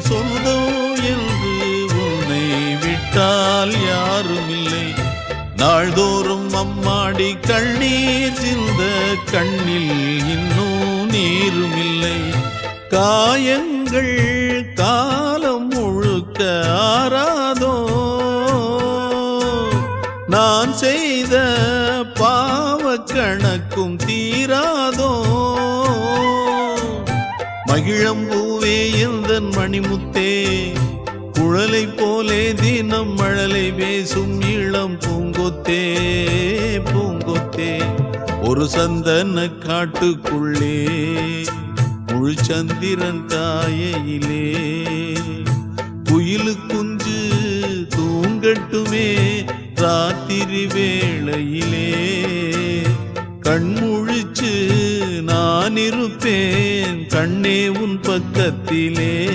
சொந்தோ என்று உன்னை விட்டால் யாரும் இல்லை. நாள்தோறும் அம்மாடி கண்ணீர் சிந்த கண்ணில் இன்னும் நீரும் இல்லை. காயங்கள் காலம் முழுக்க ஆறாதோ, நான் செய்த பாவ கணக்கும் தீராதோ. மகிழம்பூவே எந்தன் மணிமுத்தே, குழலை போலே தினம் மழலை பேசும் இளம் பூங்கொத்தே பூங்கொத்தே. ஒரு சந்தன காட்டுக்குள்ளே முழு சந்திரன் காயையிலே குயிலு குஞ்சு தூங்கட்டுமே ராத்திரி வேளையிலே. கண்முழிச்சு நான் இருப்பேன் கண்ணே உன் பக்கத்திலே.